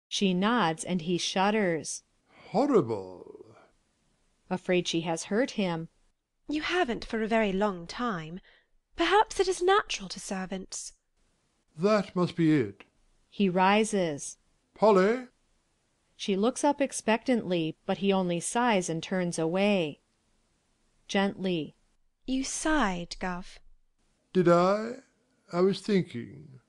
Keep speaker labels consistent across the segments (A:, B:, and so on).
A: She nods, and he shudders.
B: Horrible.
A: Afraid she has hurt him.
C: You haven't for a very long time. Perhaps it is natural to servants.
B: That must be it.
A: He rises.
B: Polly?
A: She looks up expectantly, but he only sighs and turns away. Gently.
C: You sighed, Gov.
B: Did I? I was thinking.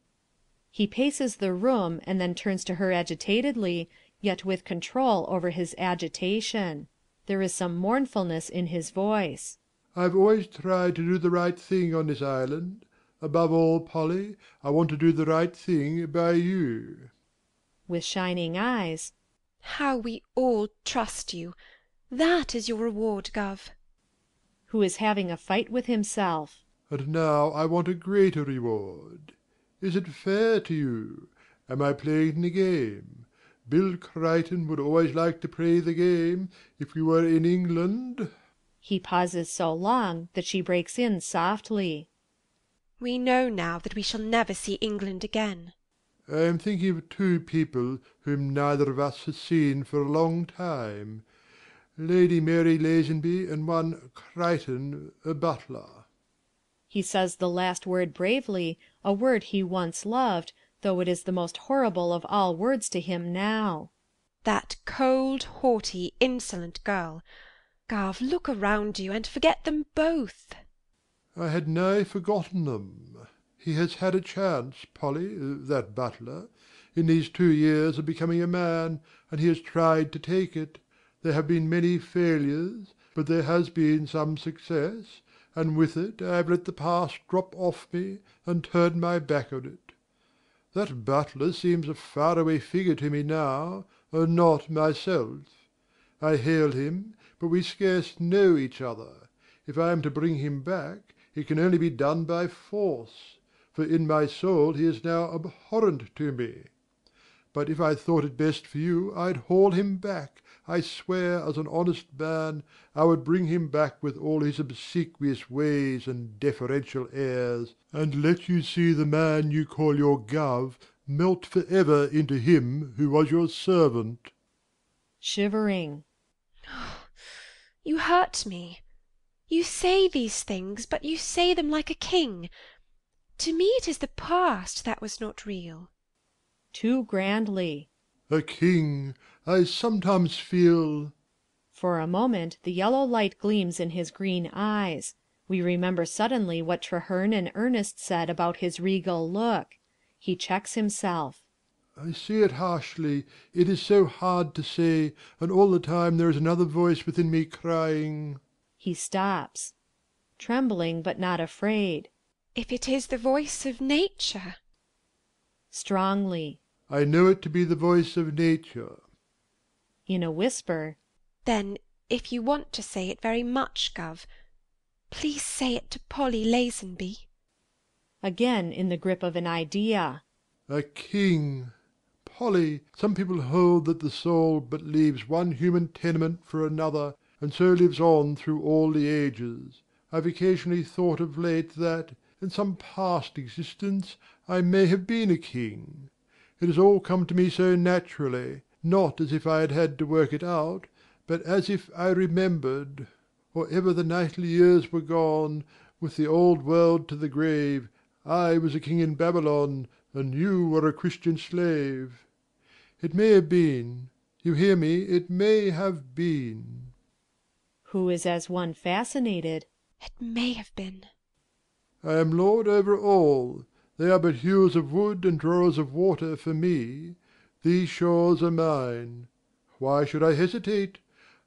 A: He paces the room, and then turns to her agitatedly, yet with control over his agitation. There is some mournfulness in his voice.
B: I've always tried to do the right thing on this island. Above all, Polly, I want to do the right thing by you.
A: With shining eyes.
C: How we all trust you. That is your reward, Gov.
A: Who is having a fight with himself.
B: And now I want a greater reward. Is it fair to you? Am I playing the game? Bill Crichton would always like to play the game if we were in England.
A: He pauses so long that she breaks in softly.
C: We know now that we shall never see England again.
B: I am thinking of two people whom neither of us has seen for a long time. Lady Mary Lazenby and one Crichton, a butler.
A: He says the last word bravely, a word he once loved, though it is the most horrible of all words to him now.
C: That cold, haughty, insolent girl. Gov, look around you, and forget them both.
B: I had nigh forgotten them. He has had a chance, Polly, that butler, in these 2 years of becoming a man, and he has tried to take it. There have been many failures, but there has been some success, and with it I have let the past drop off me and turned my back on it. That butler seems a far-away figure to me now, and not myself. I hail him, but we scarce know each other. If I am to bring him back, it can only be done by force, for in my soul he is now abhorrent to me. But if I thought it best for you, I'd haul him back. I swear, as an honest man, I would bring him back with all his obsequious ways and deferential airs, and let you see the man you call your Gov melt for ever into him who was your servant.
A: Shivering.
C: You hurt me. You say these things, but you say them like a king. To me it is the past that was not real.
A: Too grandly.
B: A king, I sometimes feel.
A: For a moment the yellow light gleams in his green eyes. We remember suddenly what Treherne and Ernest said about his regal look. He checks himself.
B: I say it harshly, it is so hard to say, and all the time there is another voice within me crying.
A: He stops. Trembling but not afraid.
C: If it is the voice of nature.
A: Strongly.
B: I know it to be the voice of nature.
A: In a whisper.
C: Then, if you want to say it very much, Gov, please say it to Polly Lazenby.
A: Again in the grip of an idea.
B: A king. Polly, some people hold that the soul but leaves one human tenement for another, and so lives on through all the ages. I've occasionally thought of late that, in some past existence, I may have been a king. It has all come to me so naturally, not as if I had had to work it out, but as if I remembered. Or ever the nightly years were gone, with the old world to the grave, I was a king in Babylon, and you were a Christian slave. It may have been. You hear me? It may have been.
A: Who is as one fascinated.
C: It may have been.
B: I am lord over all. They are but hewers of wood and drawers of water for me. These shores are mine. Why should I hesitate?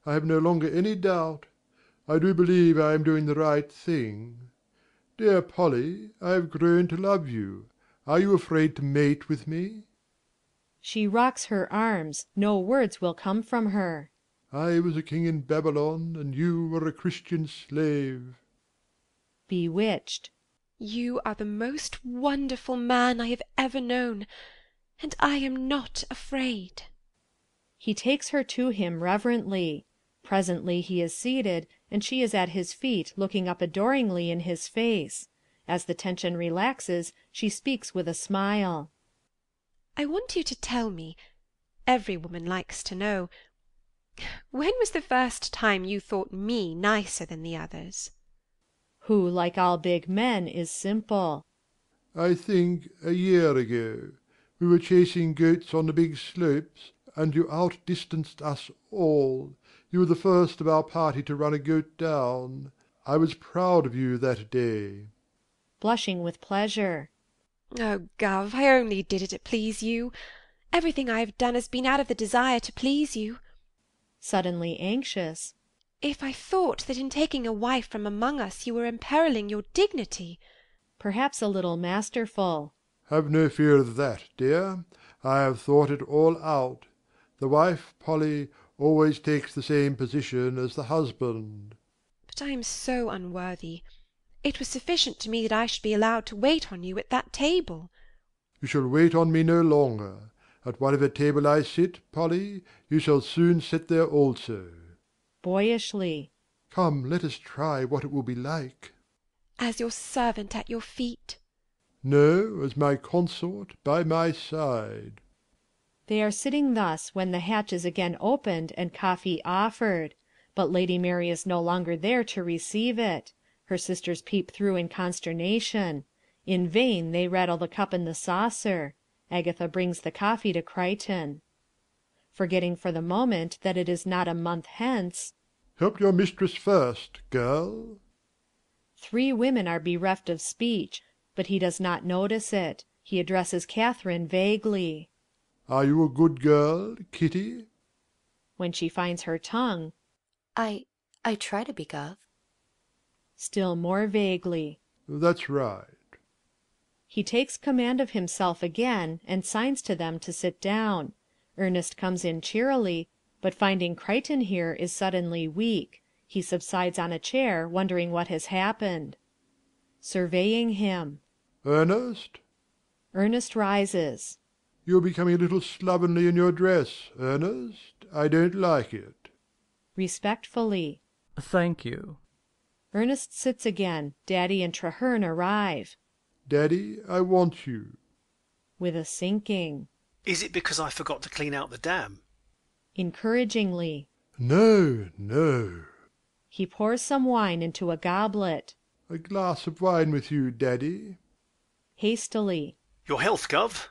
B: I have no longer any doubt. I do believe I am doing the right thing. Dear Polly, I have grown to love you. Are you afraid to mate with me?
A: She rocks her arms. No words will come from her.
B: I was a king in Babylon, and you were a Christian slave.
A: Bewitched.
C: You are the most wonderful man I have ever known, and I am not afraid.
A: He takes her to him reverently. Presently he is seated, and she is at his feet looking up adoringly in his face. As the tension relaxes, she speaks with a smile.
C: I want you to tell me, Every woman likes to know. When was the first time you thought me nicer than the others?
A: Who, like all big men, is simple.
B: I think a year ago. We were chasing goats on the big slopes, and you outdistanced us all. You were the first of our party to run a goat down. I was proud of you that day.
A: Blushing with pleasure.
C: Oh, Gov, I only did it to please you. Everything I have done has been out of the desire to please you.
A: Suddenly anxious.
C: If I thought that in taking a wife from among us you were imperilling your dignity.
A: Perhaps a little masterful.
B: Have no fear of that, dear. I have thought it all out. The wife, Polly, always takes the same position as the husband.
C: But I am so unworthy. It was sufficient to me that I should be allowed to wait on you at that table.
B: You shall wait on me no longer. At whatever table I sit, Polly, you shall soon sit there also.
A: Boyishly.
B: Come, let us try what it will be like.
C: As your servant at your feet.
B: No, as my consort by my side.
A: They are sitting thus when the hatch is again opened and coffee offered. But Lady Mary is no longer there to receive it. Her sisters peep through in consternation. In vain they rattle the cup and the saucer. Agatha brings the coffee to Crichton. Forgetting for the moment that it is not a month hence.
B: Help your mistress first, girl.
A: 3 women are bereft of speech, but he does not notice it. He addresses Catherine vaguely.
B: Are you a good girl, Kitty?
A: When she finds her tongue.
D: I try to be, Gov.
A: Still more vaguely.
B: That's right.
A: He takes command of himself again, and signs to them to sit down. Ernest comes in cheerily, but finding Crichton here is suddenly weak. He subsides on a chair, wondering what has happened. Surveying him.
B: Ernest?
A: Ernest rises.
B: You're becoming a little slovenly in your dress, Ernest. I don't like it.
A: Respectfully.
E: Thank you.
A: Ernest sits again. Daddy and Treherne arrive.
B: Daddy, I want you.
A: With a sinking.
F: Is it because I forgot to clean out the dam?
A: Encouragingly.
B: No, no.
A: He pours some wine into a goblet.
B: A glass of wine with you, Daddy.
A: Hastily.
F: Your health, Gov.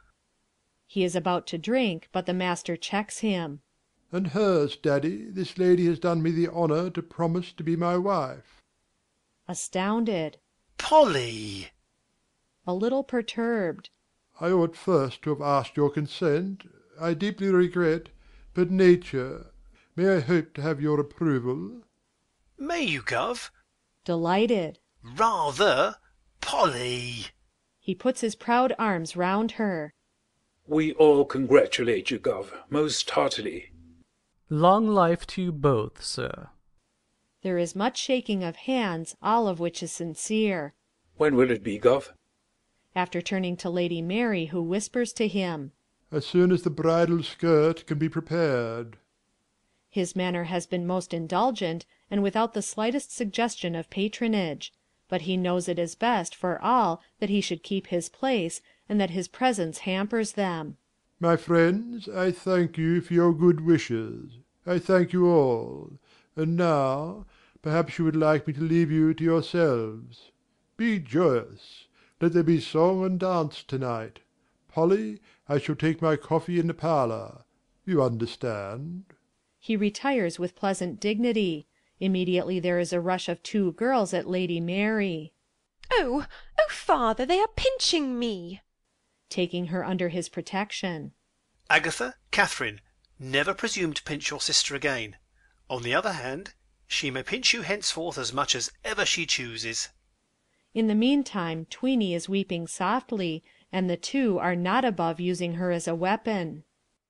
A: He is about to drink, but the master checks him.
B: And hers, Daddy. This lady has done me the honour to promise to be my wife.
A: Astounded.
F: Polly!
A: A little perturbed.
B: I ought first to have asked your consent. I deeply regret, but nature. May I hope to have your approval?
F: May you, Gov?
A: Delighted.
F: Rather. Polly!
A: He puts his proud arms round her.
G: We all congratulate you, Gov, most heartily.
E: Long life to you both, sir.
A: There is much shaking of hands, all of which is sincere.
G: When will it be, Gov?
A: After turning to Lady Mary, who whispers to him.
B: As soon as the bridal skirt can be prepared.
A: His manner has been most indulgent, and without the slightest suggestion of patronage. But he knows it is best for all that he should keep his place, and that his presence hampers them.
B: My friends, I thank you for your good wishes. I thank you all. And now, perhaps you would like me to leave you to yourselves. Be joyous. Let there be song and dance tonight. Polly, I shall take my coffee in the parlour. You understand.
A: He retires with pleasant dignity. Immediately there is a rush of 2 girls at Lady Mary.
C: Oh, father, they are pinching me.
A: Taking her under his protection.
F: Agatha, Catherine, never presume to pinch your sister again. On the other hand, she may pinch you henceforth as much as ever she chooses.
A: In the meantime, Tweeny is weeping softly, and the 2 are not above using her as a weapon.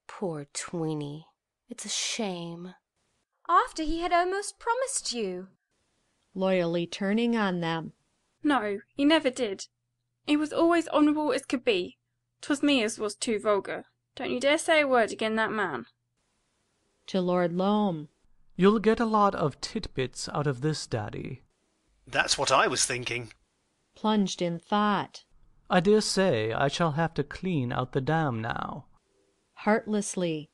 D: Poor Tweeny. It's a shame.
H: After he had almost promised you.
A: Loyally turning on them.
I: No, he never did. He was always honourable as could be. 'Twas me as was too vulgar. Don't you dare say a word again that man.
A: To Lord Loam.
E: You'll get a lot of titbits out of this, Daddy.
F: That's what I was thinking.
A: Plunged in thought.
E: I dare say I shall have to clean out the dam now.
A: Heartlessly.